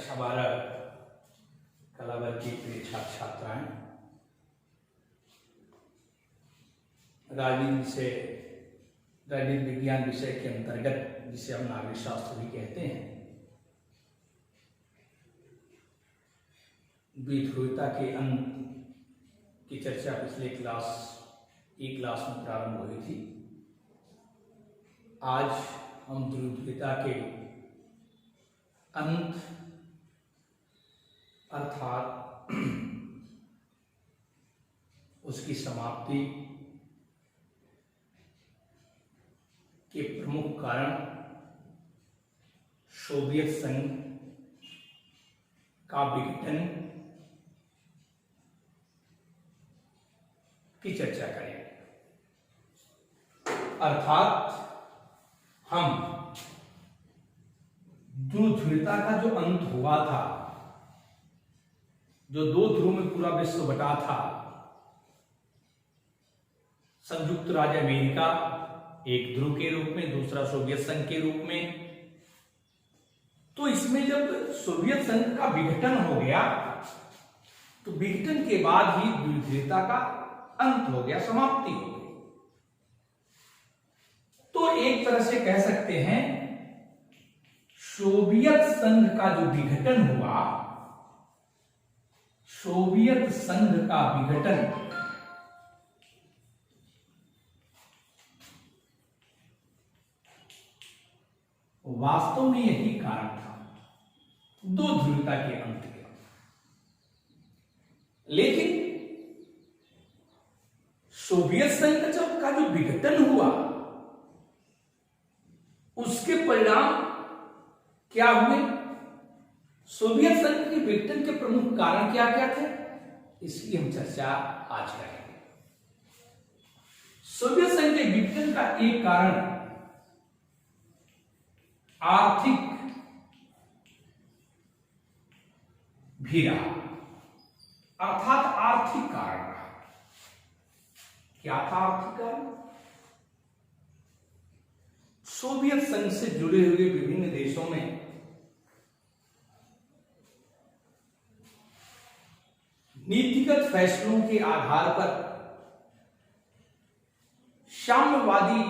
कक्षा 12 कला वर्ग की प्रिय छात्र छात्राएं, राजनीति विज्ञान विषय के अंतर्गत जिसे हम नागरिक शास्त्र भी कहते हैं, द्विध्रुवता के अंत की चर्चा पिछले क्लास में प्रारंभ हुई थी। आज हम द्विध्रुवता के अंत अर्थात उसकी समाप्ति के प्रमुख कारण सोवियत संघ का विघटन की चर्चा करेंगे। अर्थात हम द्विध्रुवता का जो अंत हुआ था, जो दो ध्रुव में पूरा विश्व बटा था, संयुक्त राज्य अमेरिका एक ध्रुव के रूप में, दूसरा सोवियत संघ के रूप में, तो इसमें जब सोवियत संघ का विघटन हो गया तो विघटन के बाद ही द्विध्रुवता का अंत हो गया, समाप्ति हो गई। तो एक तरह से कह सकते हैं सोवियत संघ का जो विघटन हुआ, सोवियत संघ का विघटन वास्तव में यही कारण था दो ध्रुवता के अंत का। लेकिन सोवियत संघ का जो विघटन हुआ उसके परिणाम क्या हुए, सोवियत संघ के विघटन के प्रमुख कारण क्या क्या थे, इसकी हम चर्चा आज करेंगे। सोवियत संघ के विघटन का एक कारण आर्थिक भी रहा, अर्थात आर्थिक कारण रहा। क्या था आर्थिक कारण? सोवियत संघ से जुड़े हुए विभिन्न देशों में नीतिगत फैसलों के आधार पर साम्यवादी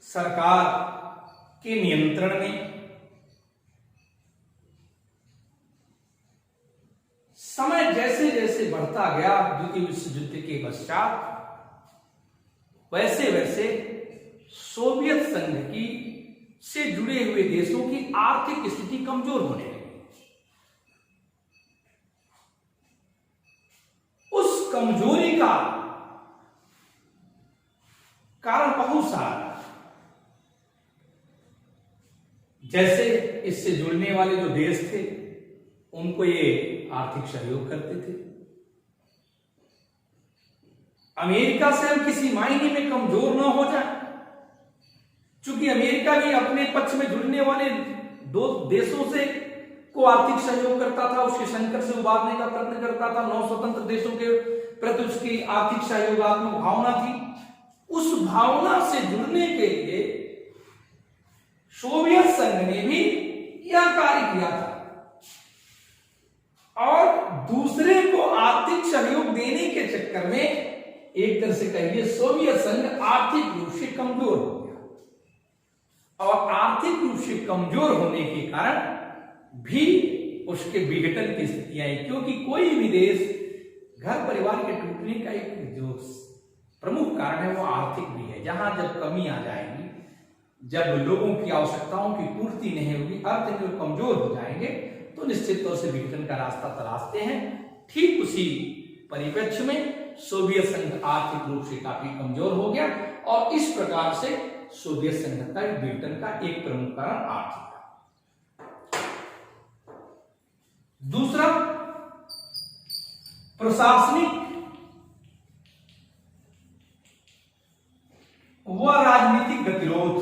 सरकार के नियंत्रण में समय जैसे जैसे बढ़ता गया द्वितीय विश्व युद्ध के पश्चात, वैसे वैसे सोवियत संघ की से जुड़े हुए देशों की आर्थिक स्थिति कमजोर होने लगी। उस कमजोरी का कारण बहुत सारा, जैसे इससे जुड़ने वाले जो देश थे उनको ये आर्थिक सहयोग करते थे। अमेरिका से हम किसी मायने में कमजोर न हो जाए, क्योंकि अमेरिका भी अपने पक्ष में जुड़ने वाले दो देशों से को आर्थिक सहयोग करता था, उसके संकट से उबारने का प्रयत्न करता था, 9 स्वतंत्र देशों के प्रति उसकी आर्थिक सहयोगात्मक भावना थी। उस भावना से जुड़ने के लिए सोवियत संघ ने भी यह कार्य किया था और दूसरे को आर्थिक सहयोग देने के चक्कर में एक तरह से कहिए सोवियत संघ आर्थिक रूप से कमजोर हो गया और आर्थिक रूप से कमजोर होने के कारण भी उसके विघटन की स्थिति आई। क्योंकि कोई भी देश घर परिवार के टूटने का एक जो प्रमुख कारण है वो आर्थिक भी है। जहां जब कमी आ जाएगी, जब लोगों की आवश्यकताओं की पूर्ति नहीं होगी, अर्थतंत्र कमजोर हो जाएंगे, तो निश्चित तौर से विघटन का रास्ता तलाशते हैं। ठीक उसी परिप्रेक्ष्य में सोवियत संघ आर्थिक रूप से काफी कमजोर हो गया और इस प्रकार से सोवियत संघ का विघटन का एक प्रमुख कारण आर्थिक था। दूसरा, प्रशासनिक व राजनीतिक गतिरोध।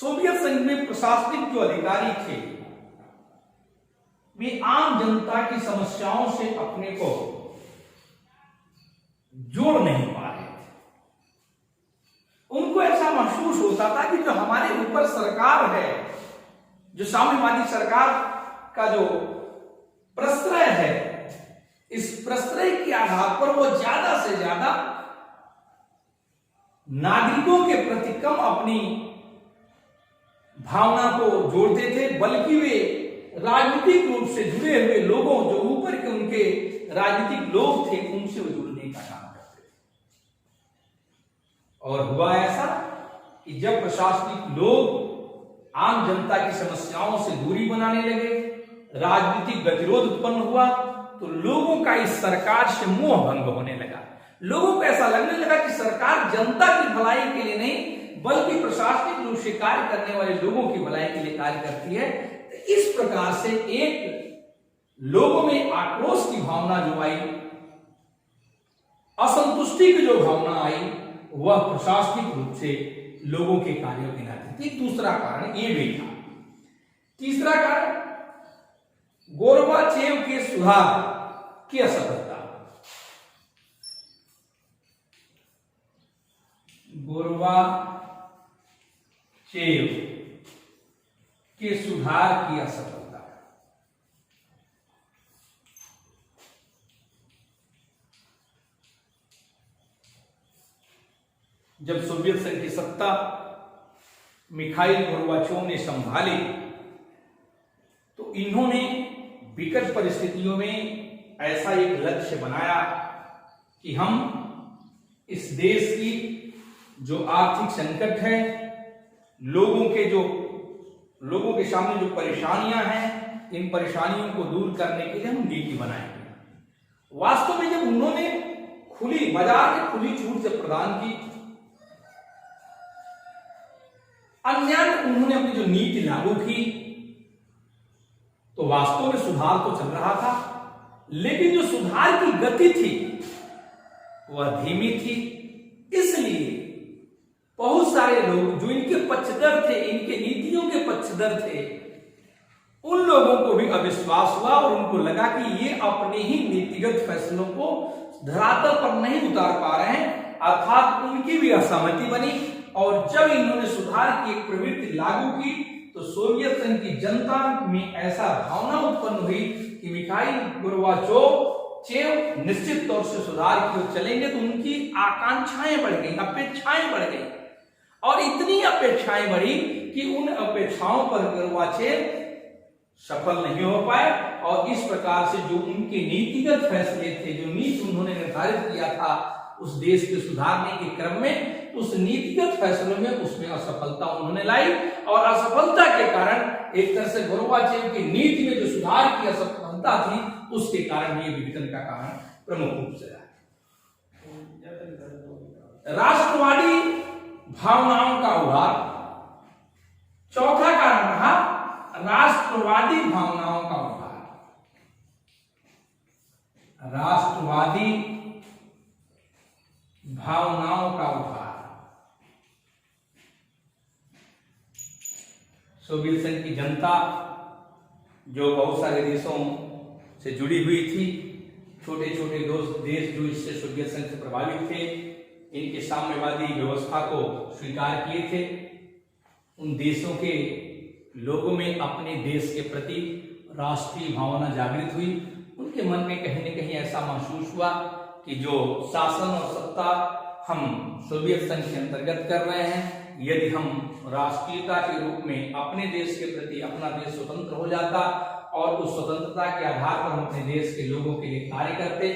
सोवियत संघ में प्रशासनिक जो अधिकारी थे वे आम जनता की समस्याओं से अपने को जोड़ नहीं पा रहे थे। उनको ऐसा महसूस होता था कि जो हमारे ऊपर सरकार है, जो साम्यवादी सरकार का जो प्रश्रय है, इस प्रश्रय के आधार पर वो ज्यादा से ज्यादा नागरिकों के प्रति कम अपनी भावना को जोड़ते थे, बल्कि वे राजनीतिक रूप से जुड़े हुए लोगों, जो ऊपर के उनके राजनीतिक लोग थे, उनसे वो जुड़ने का काम करते थे। और हुआ ऐसा कि जब प्रशासनिक लोग आम जनता की समस्याओं से दूरी बनाने लगे, राजनीतिक गतिरोध उत्पन्न हुआ, तो लोगों का इस सरकार से मोह भंग होने लगा। लोगों को ऐसा लगने लगा कि सरकार जनता की भलाई के लिए नहीं, बल्कि प्रशासनिक रूप से कार्य करने वाले लोगों की भलाई के लिए कार्य करती है। तो इस प्रकार से एक लोगों में आक्रोश की भावना जो आई, असंतुष्टि की जो भावना आई, वह प्रशासनिक रूप से लोगों के कार्यों की नाती थी। दूसरा कारण ये भी था। तीसरा कारण गोरबाचेव के सुधार की असफलता। गोरबाचेव के सुधार की असफलता। जब सोवियत संघ की सत्ता मिखाइल गोरबाचोव ने संभाली, तो इन्होंने विकट परिस्थितियों में ऐसा एक लक्ष्य बनाया कि हम इस देश की जो आर्थिक संकट है, लोगों के सामने जो परेशानियां हैं, इन परेशानियों को दूर करने के लिए हम नीति बनाएंगे। वास्तव में जब उन्होंने खुली बाजार में खुली छूट से प्रदान की, अन्य उन्होंने अपनी जो नीति लागू की, तो वास्तव में सुधार तो चल रहा था, लेकिन जो सुधार की गति थी वह धीमी थी। इसलिए बहुत सारे लोग जो इनके पक्षधर थे, इनके नीतियों के पक्षधर थे, उन लोगों को भी अविश्वास हुआ और उनको लगा कि ये अपने ही नीतिगत फैसलों को धरातल पर नहीं उतार पा रहे हैं, अर्थात उनकी भी असहमति बनी। और जब इन्होंने सुधार की एक प्रवृत्ति लागू की, तो सोवियत संघ की जनता में ऐसा भावना उत्पन्न हुई कि मिखाइल गोरबाचोव निश्चित तौर से सुधार की ओर चलेंगे। तो उनकी आकांक्षाएं बढ़ गई, अपेक्षाएं बढ़ गई, और इतनी अपेक्षाएं बढ़ी कि उन अपेक्षाओं पर गोरबाचोव सफल नहीं हो पाए। और इस प्रकार से जो उनके नीतिगत फैसले थे, जो नीति उन्होंने निर्धारित किया था उस देश के सुधारने के क्रम में, उस नीतिगत फैसलों में उसमें असफलता उन्होंने लाई। और असफलता के कारण एक तरह से गोरबाचेव की नीति में जो सुधार की असफलता थी, उसके कारण ये विघटन का कारण प्रमुख रूप से रहा। राष्ट्रवादी भावनाओं का उभार। चौथा कारण रहा राष्ट्रवादी भावनाओं का उभार। राष्ट्रवादी भावनाओं का उभार। सोवियत संघ की जनता जो बहुत सारे देशों से जुड़ी हुई थी, छोटे छोटे देश जो इससे सोवियत संघ से प्रभावित थे, इनके साम्यवादी व्यवस्था को स्वीकार किए थे, उन देशों के लोगों में अपने देश के प्रति राष्ट्रीय भावना जागृत हुई। उनके मन में कहीं न कहीं ऐसा महसूस हुआ कि जो शासन और सत्ता हम सोवियत संघ के अंतर्गत कर रहे हैं, यदि हम राष्ट्रीयता के रूप में अपने देश के प्रति, अपना देश स्वतंत्र हो जाता और उस स्वतंत्रता के आधार पर हम अपने देश के लोगों के लिए कार्य करते,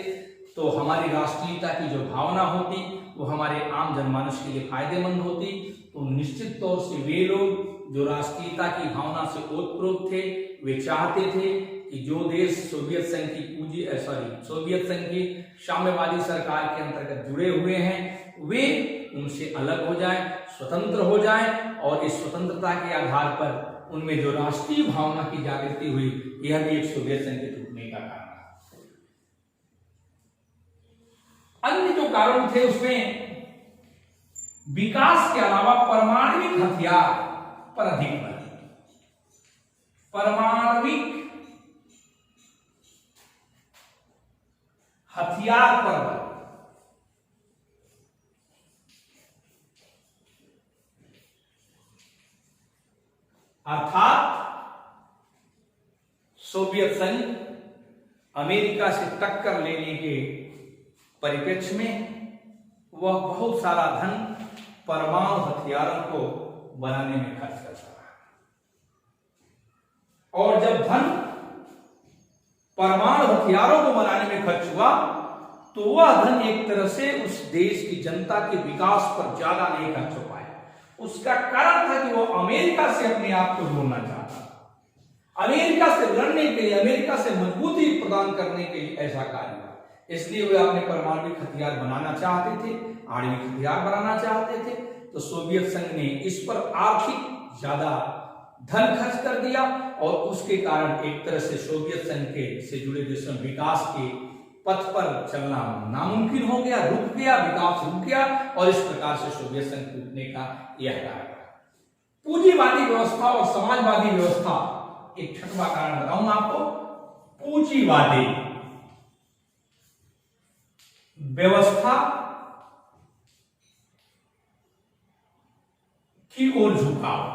तो हमारी राष्ट्रीयता की जो भावना होती वो हमारे आम जनमानस के लिए फायदेमंद होती। तो निश्चित तौर से वे लोग जो राष्ट्रीयता की भावना से ओतप्रोत थे, वे चाहते थे कि जो देश सोवियत संघ की साम्यवादी सरकार के अंतर्गत जुड़े हुए हैं, वे उनसे अलग हो जाएं, स्वतंत्र हो जाएं, और इस स्वतंत्रता के आधार पर उनमें जो राष्ट्रीय भावना की जागृति हुई, यह भी एक सोवियत संघ के टूटने का कारण था। अन्य जो कारण थे उसमें विकास के अलावा परमाणविक हथियार पर अधिक बल, परमाणविक हथियार पर बल, अर्थात सोवियत संघ अमेरिका से टक्कर लेने के परिप्रेक्ष्य में वह बहुत सारा धन परमाणु हथियारों को बनाने में खर्च करता रहा, और जब धन परमाणु हथियारों को बनाने में खर्च हुआ तो वह धन एक तरह से उस देश की जनता के विकास पर ज्यादा नहीं खर्च हो पाया। उसका कारण था कि वो अमेरिका से अपने आप को जोड़ना चाहता था, अमेरिका से लड़ने के लिए, अमेरिका से मजबूती प्रदान करने के लिए ऐसा कार्य हुआ। इसलिए वे अपने परमाणु हथियार बनाना चाहते थे, आणविक हथियार बनाना चाहते थे। तो सोवियत संघ ने इस पर आर्थिक ज्यादा धन खर्च कर दिया और उसके कारण एक तरह से सोवियत संघ के से जुड़े देशों में विकास के पथ पर चलना नामुमकिन हो गया, रुक गया, विकास रुक गया, और इस प्रकार से सोवियत संघ टूटने का यह कारण रहा। पूंजीवादी व्यवस्था और समाजवादी व्यवस्था, एक छठवां कारण बताऊंगा आपको। पूंजीवादी व्यवस्था की ओर झुकाव,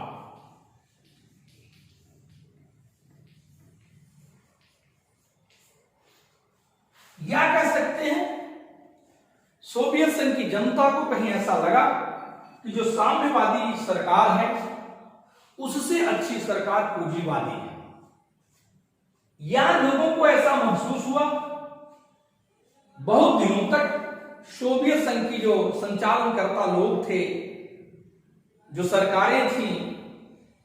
या कह सकते हैं सोवियत संघ की जनता को कहीं ऐसा लगा कि जो साम्यवादी सरकार है उससे अच्छी सरकार पूंजीवादी है, या लोगों को ऐसा महसूस हुआ। बहुत दिनों तक सोवियत संघ की जो संचालन करता लोग थे, जो सरकारें थी,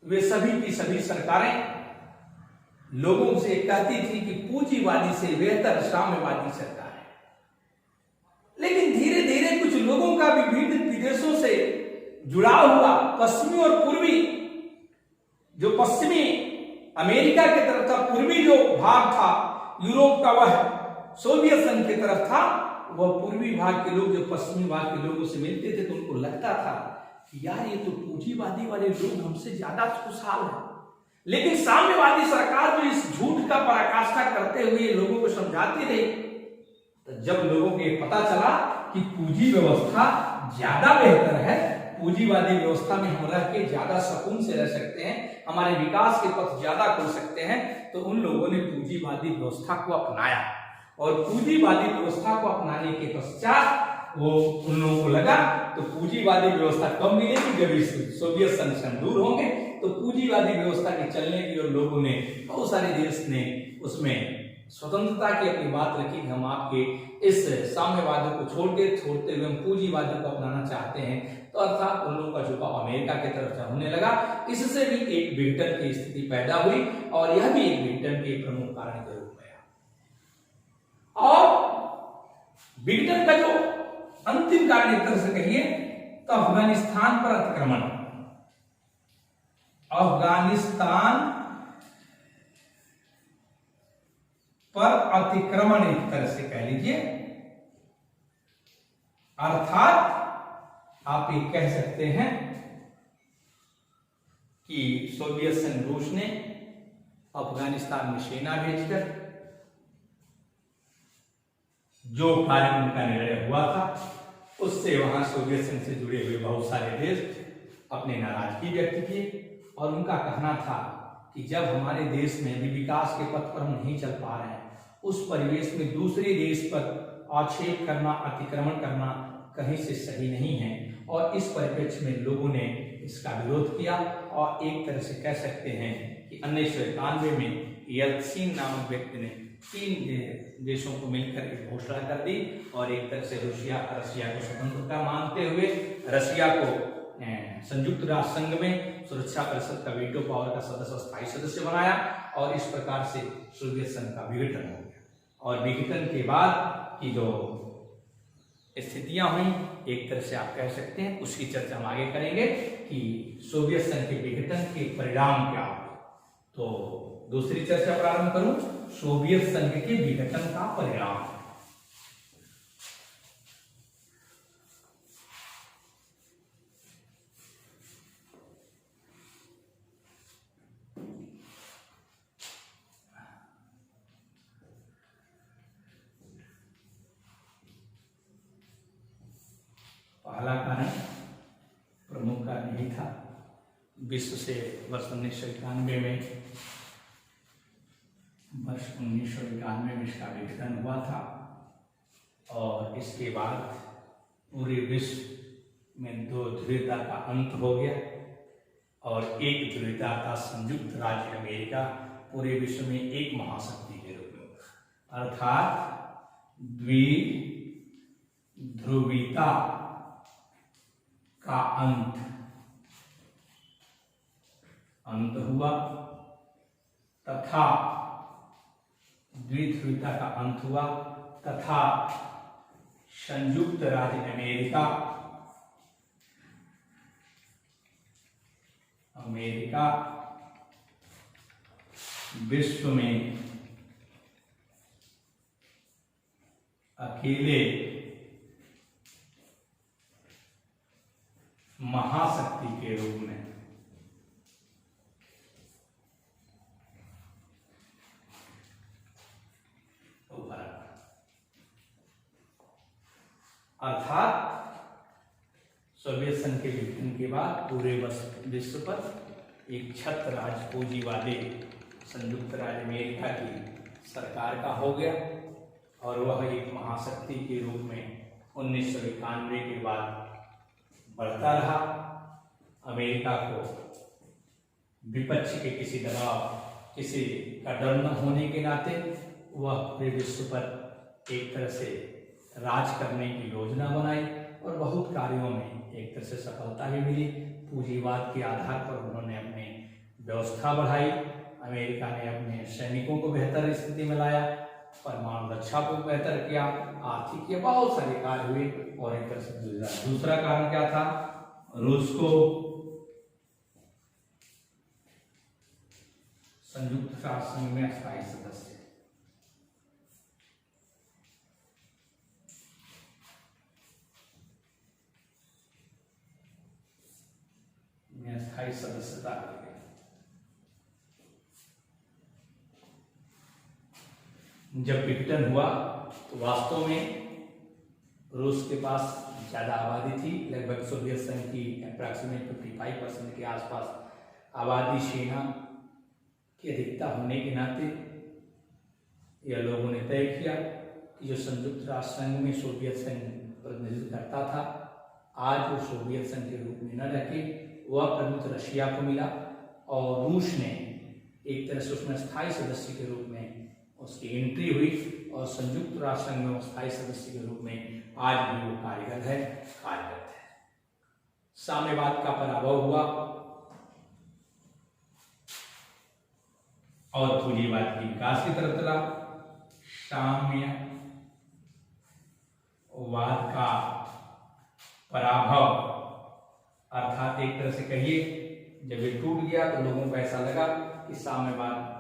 वे सभी की सभी सरकारें लोगों से कहती थी कि पूंजीवादी से बेहतर साम्यवादी सरकार है। लेकिन धीरे धीरे कुछ लोगों का विभिन्न विदेशों से जुड़ाव हुआ। पश्चिमी और पूर्वी, जो पश्चिमी अमेरिका की तरफ था, पूर्वी जो भाग था यूरोप का वह सोवियत संघ की तरफ था, वह पूर्वी भाग के लोग जो पश्चिमी भाग के लोगों से मिलते थे तो उनको लगता था कि यार ये तो पूंजीवादी वाले लोग हमसे ज्यादा खुशहाल है। लेकिन साम्यवादी सरकार जो इस झूठ का पराकाष्ठा करते हुए लोगों को समझाती रही, तो जब लोगों को ये पता चला कि पूंजी व्यवस्था ज्यादा बेहतर है, पूंजीवादी व्यवस्था में हम रह के ज्यादा सुकून से रह सकते हैं, हमारे विकास के पथ ज्यादा खुल सकते हैं, तो उन लोगों ने पूंजीवादी व्यवस्था को अपनाया। और पूंजीवादी व्यवस्था को अपनाने के पश्चात वो उन लोगों को लगा तो पूंजीवादी व्यवस्था कब मिलेगी, जब इस सोवियत संघ से दूर होंगे। तो पूंजीवादी व्यवस्था के चलने की और लोगों ने, बहुत सारे देश ने उसमें स्वतंत्रता की अपनी बात रखी कि हम आपके इस साम्यवाद को छोड़ते हुए हम पूंजीवाद को अपनाना चाहते हैं। तो अर्थात उन लोगों का झुकाव अमेरिका की तरफ होने लगा। इससे भी एक विघटन की स्थिति पैदा हुई और यह भी एक विघटन के प्रमुख कारण के रूप में आया। और विघटन का जो अंतिम कारण एक तरह से कहिए तो अफगानिस्तान पर अतिक्रमण, अफगानिस्तान पर अतिक्रमण एक तरह से कह लीजिए, अर्थात आप ये कह सकते हैं कि सोवियत संघ रूस ने अफगानिस्तान में सेना भेजकर जो कार्य उनका निर्णय हुआ था उससे वहां सोवियत संघ से जुड़े हुए बहुत सारे देश अपने नाराजगी व्यक्त किए। और उनका कहना था कि जब हमारे देश में भी विकास के पथ पर हम नहीं चल पा रहे हैं, उस परिवेश में दूसरे देश पर आक्षेप करना, अतिक्रमण करना कहीं से सही नहीं है। और इस परिप्रेक्ष्य में लोगों ने इसका विरोध किया और एक तरह से कह सकते हैं कि 1991 में येल्त्सिन नामक व्यक्ति ने 3 देशों को मिलकर एक घोषणा कर दी और एक तरह से रशिया को स्वतंत्रता मानते हुए रशिया को संयुक्त राष्ट्र संघ में सुरक्षा परिषद का वीटो पावर का स्थायी सदस्य बनाया और इस प्रकार से सोवियत संघ का विघटन हो गया। और विघटन के बाद की जो स्थितियां हुई, एक तरह से आप कह सकते हैं, उसकी चर्चा हम आगे करेंगे कि सोवियत संघ के विघटन के परिणाम क्या हुए। तो दूसरी चर्चा प्रारंभ करूं, सोवियत संघ के विघटन का परिणाम। पहला कारण, प्रमुख कारण यही था। विश्व से वर्ष 1991 में इसका विघटन हुआ था और इसके बाद पूरे विश्व में 2 ध्रुवीयता का अंत हो गया और एक ध्रुवीयता था संयुक्त राज्य अमेरिका पूरे विश्व में एक महाशक्ति के रूप में, अर्थात द्विध्रुवीयता का अंत हुआ तथा द्विध्रुवीयता का अंत हुआ तथा संयुक्त राज्य अमेरिका विश्व में अकेले महाशक्ति के रूप में उभरा, अर्थात सोवियत संघ के विघटन के बाद पूरे विश्व पर एक छत्र राज पूंजीवादी संयुक्त राज्य अमेरिका की सरकार का हो गया और वह एक महाशक्ति के रूप में 1991 के बाद बढ़ता रहा। अमेरिका को विपक्ष के किसी दबाव, किसी का डर न होने के नाते वह पूरे विश्व पर एक तरह से राज करने की योजना बनाई और बहुत कार्यों में एक तरह से सफलता भी मिली। पूंजीवाद के आधार पर उन्होंने अपनी व्यवस्था बढ़ाई, अमेरिका ने अपने सैनिकों को बेहतर स्थिति में लाया, परमाणु रक्षा को बेहतर किया, आर्थिक किया, बहुत सारे कार्य हुए और एक तरह से दूसरा कारण क्या था, रूस को संयुक्त राष्ट्र संघ में अस्थायी सदस्य सदस्यता कर गया। जब विघटन हुआ तो वास्तव में रूस के पास ज्यादा आबादी थी, लगभग सोवियत संघ की अप्रॉक्सीमेट 55% के आसपास आबादी, सेना की अधिकता होने के नाते यह लोगों ने तय किया कि जो संयुक्त राष्ट्र संघ में सोवियत संघ प्रतिनिधित्व करता था, आज वो सोवियत संघ के रूप में न रखे, वह प्रमुख रशिया को मिला और रूस ने एक तरह से उसमें स्थायी सदस्य के रूप में उसकी एंट्री हुई और संयुक्त राष्ट्र संघ में स्थायी सदस्य के रूप में आज भी वो कार्यरत है। साम्यवाद का पराभव हुआ और पूंजीवाद की विकास की तरफ चला। साम्यवाद का पराभव अर्थात एक तरह से कहिए जब ये टूट गया तो लोगों को ऐसा लगा कि साम्यवाद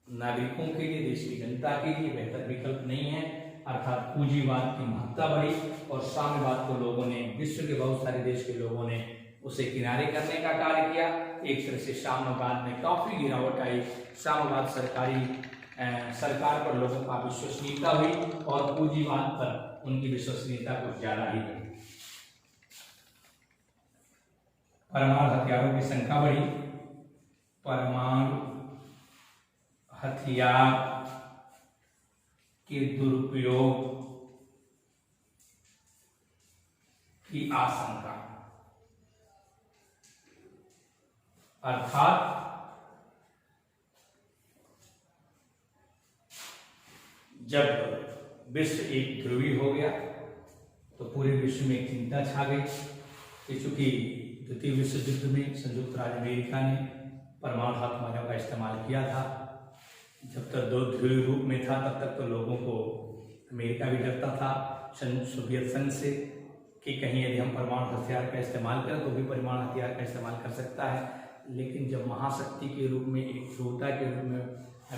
नागरिकों के लिए, देश की जनता के लिए बेहतर विकल्प नहीं है, अर्थात पूंजीवाद की महत्ता बढ़ी और साम्यवाद को लोगों ने, विश्व के बहुत सारे देश के लोगों ने उसे किनारे करने का कार्य किया। एक तरह से साम्यवाद में काफी गिरावट आई, साम्यवाद सरकार पर लोगों का विश्वसनीयता हुई और पूंजीवाद पर उनकी विश्वसनीयता कुछ ज्यादा ही बढ़ी। परमाणु हथियारों की संख्या बढ़ी, परमाणु हथियार के दुरुपयोग की आशंका, अर्थात जब विश्व एक ध्रुवीय हो गया तो पूरे विश्व में चिंता छा गई कि चूंकि द्वितीय विश्व युद्ध में संयुक्त राज्य अमेरिका ने परमाणु हथियारों का इस्तेमाल किया था। जब तक 2 ध्रुवीय रूप में था तब तक तो लोगों को, अमेरिका भी डरता था सोवियत संघ से कि कहीं यदि हम परमाणु हथियार का इस्तेमाल करें तो भी परमाणु हथियार का इस्तेमाल कर सकता है। लेकिन जब महाशक्ति के रूप में, एक श्रोता के रूप में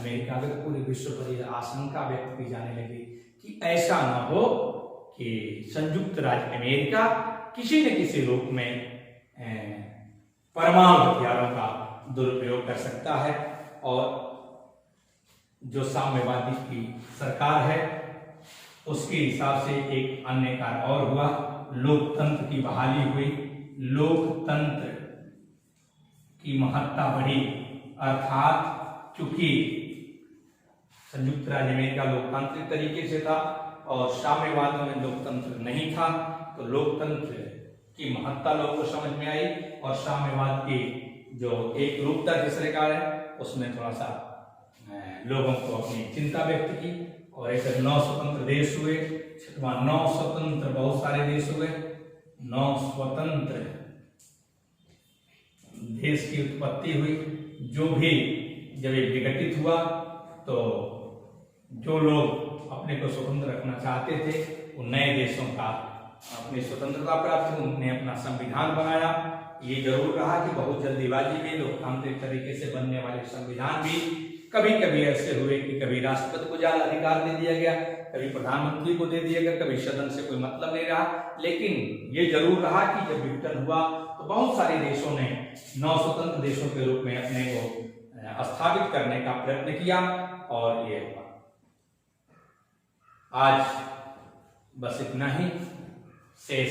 अमेरिका के पूरे विश्व पर यह आशंका व्यक्त की जाने लगी कि ऐसा न हो कि संयुक्त राज्य अमेरिका किसी न किसी रूप में परमाणु हथियारों का दुरुपयोग कर सकता है और जो साम्यवादी की सरकार है उसके हिसाब से एक अन्य कार्य और हुआ, लोकतंत्र की बहाली हुई, लोकतंत्र की महत्ता बढ़ी। अर्थात चूंकि संयुक्त राज्य अमेरिका लोकतांत्रिक तरीके से था और साम्यवाद में लोकतंत्र नहीं था, तो लोकतंत्र की महत्ता लोगों को समझ में आई और साम्यवाद की जो एक रूपता थी सरकार है उसमें थोड़ा सा लोगों को अपनी चिंता व्यक्त की। और ऐसे 9 स्वतंत्र देश हुए, 9 स्वतंत्र बहुत सारे देश हुए, 9 स्वतंत्र देश की उत्पत्ति हुई। जो भी जब ये विघटित हुआ तो जो लोग अपने को स्वतंत्र रखना चाहते थे उन नए देशों का अपनी स्वतंत्रता प्राप्त हुई, उन्होंने अपना संविधान बनाया। ये जरूर रहा कि बहुत जल्दीबाजी में लोकतांत्रिक तरीके से बनने वाले संविधान भी कभी कभी ऐसे हुए कि कभी राष्ट्रपति को ज्यादा अधिकार दे दिया गया, कभी प्रधानमंत्री को दे दिया गया, कभी सदन से कोई मतलब नहीं रहा। लेकिन ये जरूर रहा कि जब विघटन हुआ तो बहुत सारे देशों ने 9 स्वतंत्र देशों के रूप में अपने को स्थापित करने का प्रयत्न किया और ये हुआ। आज बस इतना ही, शेष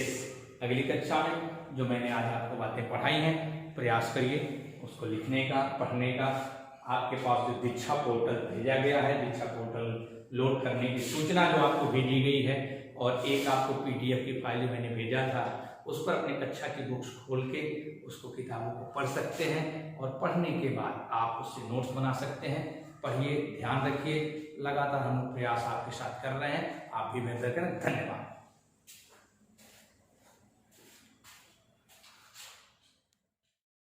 अगली कक्षा में जो मैंने आज आपको बातें पढ़ाई हैं प्रयास करिए उसको लिखने का, पढ़ने का। आपके पास जो दीक्षा पोर्टल भेजा गया है, दीक्षा पोर्टल लोड करने की सूचना जो आपको भेजी गई है और एक आपको PDF की फाइल मैंने भेजा था, उस पर अपनी कक्षा की बुक्स खोल के उसको किताबों को पढ़ सकते हैं और पढ़ने के बाद आप उससे नोट्स बना सकते हैं। पढ़िए, ध्यान रखिए, लगातार हम प्रयास आपके साथ कर रहे हैं, आप भी बेहतर करें। धन्यवाद।